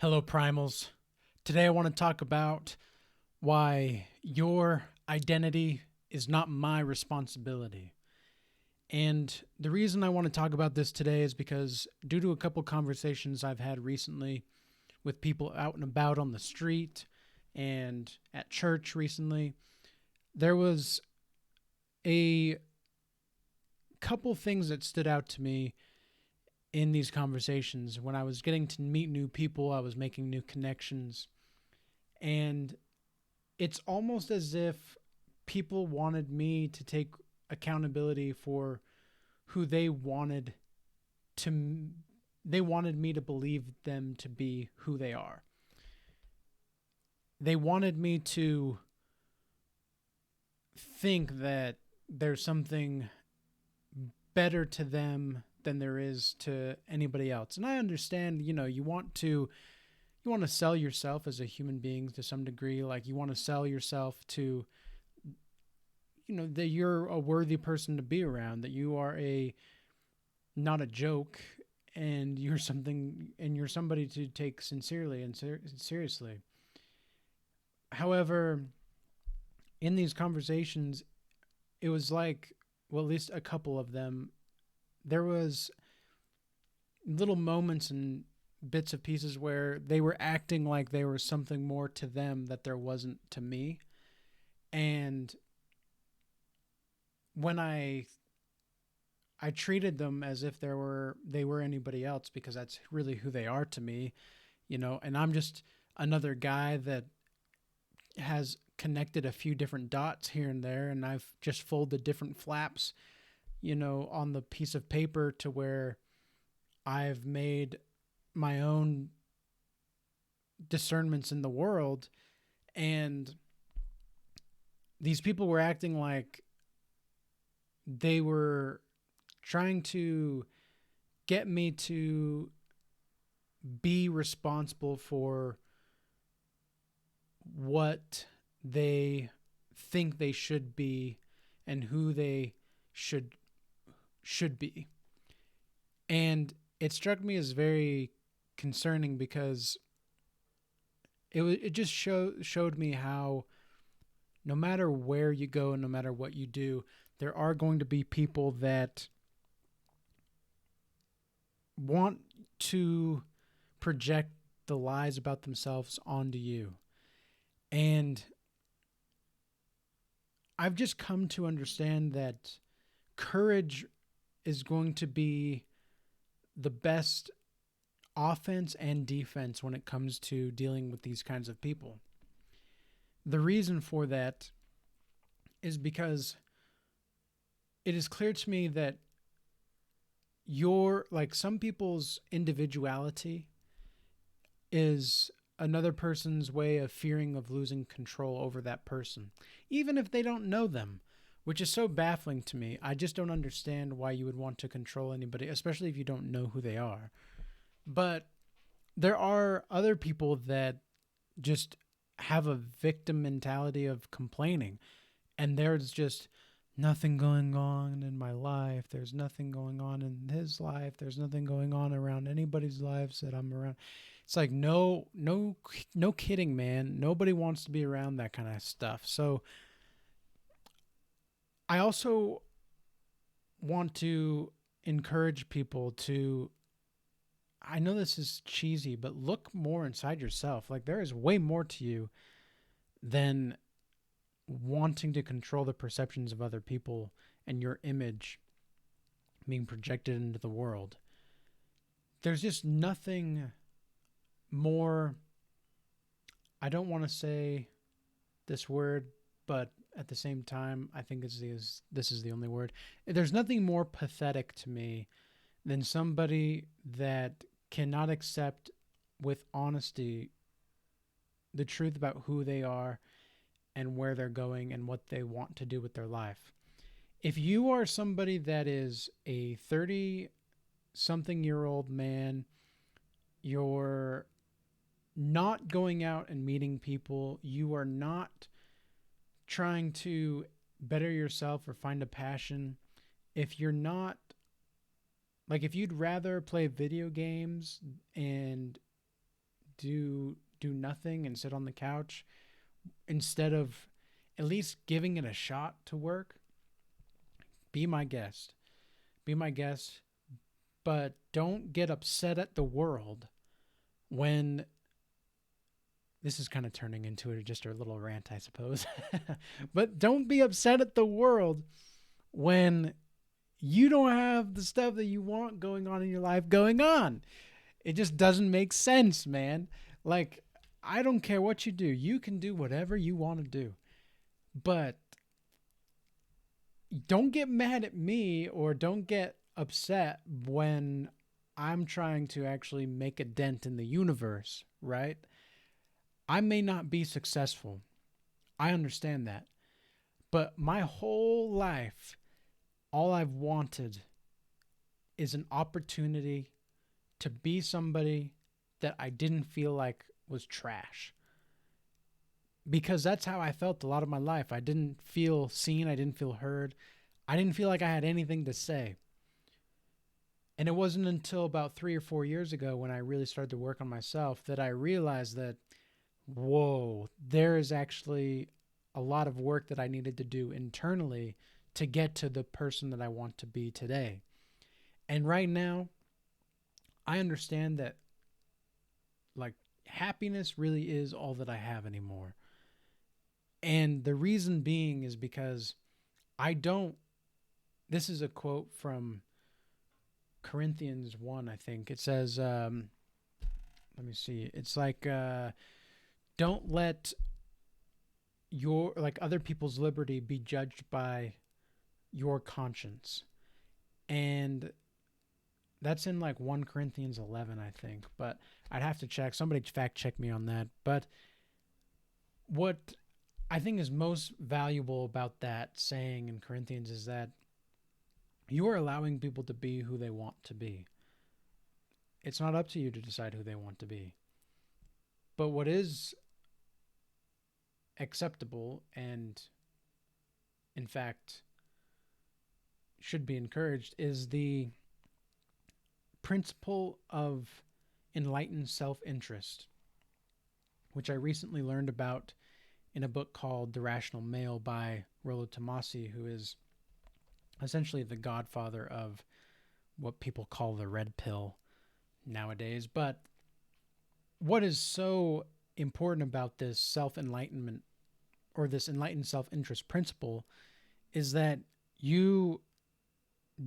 Hello, Primals. Today I want to talk about why your identity is not my responsibility. And the reason I want to talk about this today is because, due to a couple conversations I've had recently with people out and about on the street and at church recently, there was a couple things that stood out to me in these conversations. When I was getting to meet new people, I was making new connections, and it's almost as if people wanted me to take accountability for who to they wanted me to believe them to be who they are. They wanted me to think that there's something better to them than there is to anybody else. And I understand, you want to sell yourself as a human being to some degree. Like, you want to sell yourself to, that you're a worthy person to be around, that you are a not a joke, and you're somebody to take sincerely and seriously. However, in these conversations, it was like, well, at least a couple of them, there was little moments and bits of pieces where they were acting like there was something more to them that there wasn't to me. And when I treated them as if they were anybody else, because that's really who they are to me, and I'm just another guy that has connected a few different dots here and there, and I've just folded different flaps, on the piece of paper to where I've made my own discernments in the world. And these people were acting like they were trying to get me to be responsible for what they think they should be and who they should should be. And it struck me as very concerning because it just showed me how, no matter where you go and no matter what you do, there are going to be people that want to project the lies about themselves onto you. And I've just come to understand that courage is going to be the best offense and defense when it comes to dealing with these kinds of people. The reason for that is because it is clear to me that some people's individuality is another person's way of fearing of losing control over that person, even if they don't know them, which is so baffling to me. I just don't understand why you would want to control anybody, especially if you don't know who they are. But there are other people that just have a victim mentality of complaining, and there's just nothing going on in my life. There's nothing going on in his life. There's nothing going on around anybody's lives that I'm around. It's like, no kidding, man. Nobody wants to be around that kind of stuff. So I also want to encourage people to, I know this is cheesy, but look more inside yourself. Like, there is way more to you than wanting to control the perceptions of other people and your image being projected into the world. There's just nothing more. I don't want to say this word, but at the same time, I think this is the only word. There's nothing more pathetic to me than somebody that cannot accept with honesty the truth about who they are and where they're going and what they want to do with their life. If you are somebody that is a 30 something year old man, you're not going out and meeting people, you are not trying to better yourself or find a passion, if you're not, like, if you'd rather play video games and do nothing and sit on the couch instead of at least giving it a shot to work, be my guest. Be my guest, but don't get upset at the world when this is kind of turning into just a little rant, I suppose. But don't be upset at the world when you don't have the stuff that you want going on in your life going on. It just doesn't make sense, man. Like, I don't care what you do. You can do whatever you want to do. But don't get mad at me or don't get upset when I'm trying to actually make a dent in the universe, right? I may not be successful. I understand that. But my whole life, all I've wanted is an opportunity to be somebody that I didn't feel like was trash. Because that's how I felt a lot of my life. I didn't feel seen. I didn't feel heard. I didn't feel like I had anything to say. And it wasn't until about 3 or 4 years ago when I really started to work on myself that I realized that, whoa, there is actually a lot of work that I needed to do internally to get to the person that I want to be today. And right now, I understand that, like, happiness really is all that I have anymore. And the reason being is because I don't, this is a quote from Corinthians 1, I think. It says, let me see. It's like, don't let your, like, other people's liberty be judged by your conscience. And that's in like 1 Corinthians 11, I think. But I'd have to check. Somebody fact check me on that. But what I think is most valuable about that saying in Corinthians is that you are allowing people to be who they want to be. It's not up to you to decide who they want to be. But what is acceptable and, in fact, should be encouraged is the principle of enlightened self-interest, which I recently learned about in a book called The Rational Male by Rollo Tomasi, who is essentially the godfather of what people call the red pill nowadays. But what is so important about this self-enlightenment or this enlightened self-interest principle is that you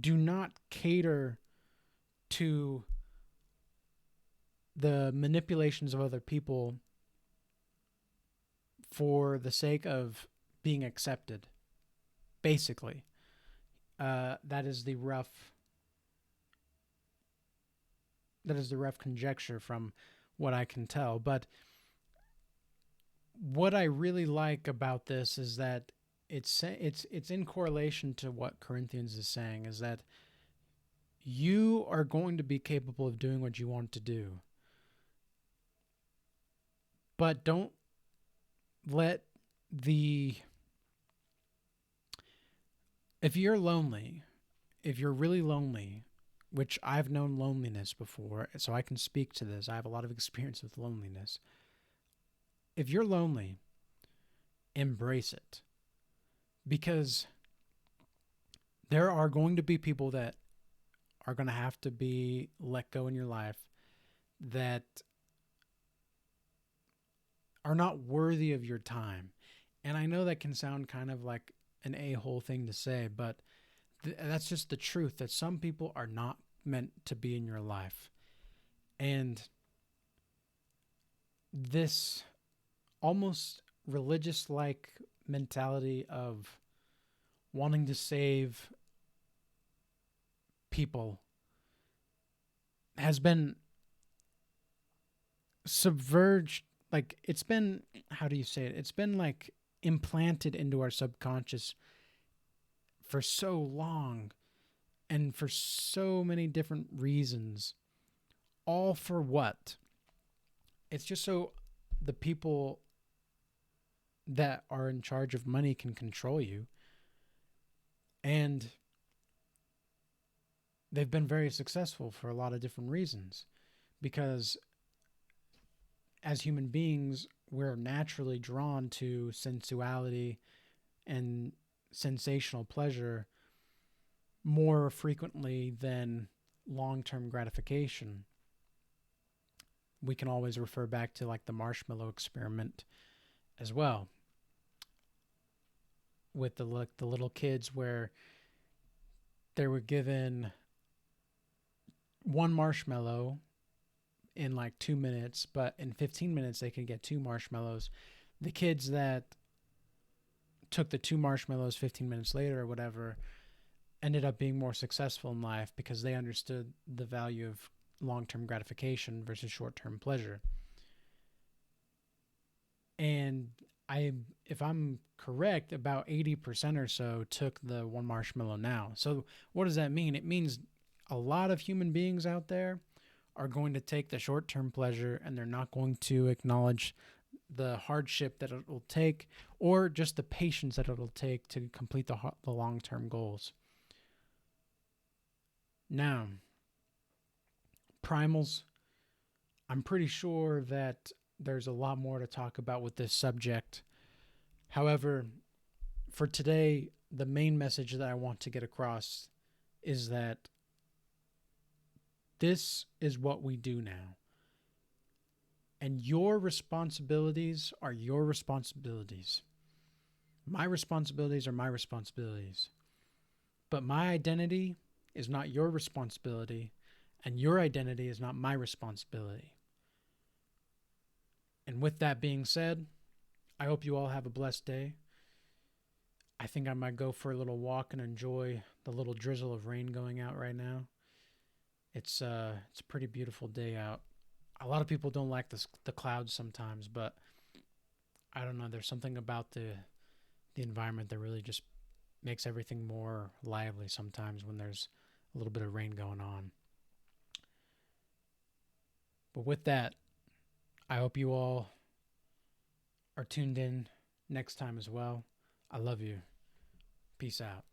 do not cater to the manipulations of other people for the sake of being accepted. Basically, that is the rough conjecture from what I can tell. But what I really like about this is that it's in correlation to what Corinthians is saying, is that you are going to be capable of doing what you want to do. But don't let if you're lonely, if you're really lonely, which I've known loneliness before, so I can speak to this. I have a lot of experience with loneliness. If you're lonely, embrace it. Because there are going to be people that are going to have to be let go in your life that are not worthy of your time. And I know that can sound kind of like an a-hole thing to say, but that's just the truth, that some people are not meant to be in your life. And this almost religious-like mentality of wanting to save people has been subverged. Like, it's been, how do you say it? It's been like implanted into our subconscious for so long and for so many different reasons. All for what? It's just so the people that are in charge of money can control you. And they've been very successful for a lot of different reasons, because as human beings, we're naturally drawn to sensuality and sensational pleasure more frequently than long term gratification. We can always refer back to like the marshmallow experiment as well, with the little kids where they were given one marshmallow in like 2 minutes, but in 15 minutes they can get two marshmallows. The kids that took the two marshmallows 15 minutes later or whatever ended up being more successful in life because they understood the value of long-term gratification versus short-term pleasure. And I, if I'm correct, about 80% or so took the one marshmallow now. So what does that mean? It means a lot of human beings out there are going to take the short-term pleasure and they're not going to acknowledge the hardship that it will take or just the patience that it'll take to complete the long-term goals. Now, primals, I'm pretty sure that there's a lot more to talk about with this subject. However, for today, the main message that I want to get across is that this is what we do now. And your responsibilities are your responsibilities. My responsibilities are my responsibilities. But my identity is not your responsibility, and your identity is not my responsibility. And with that being said, I hope you all have a blessed day. I think I might go for a little walk and enjoy the little drizzle of rain going out right now. It's a pretty beautiful day out. A lot of people don't like the clouds sometimes, but I don't know. There's something about the environment that really just makes everything more lively sometimes when there's a little bit of rain going on. But with that, I hope you all are tuned in next time as well. I love you. Peace out.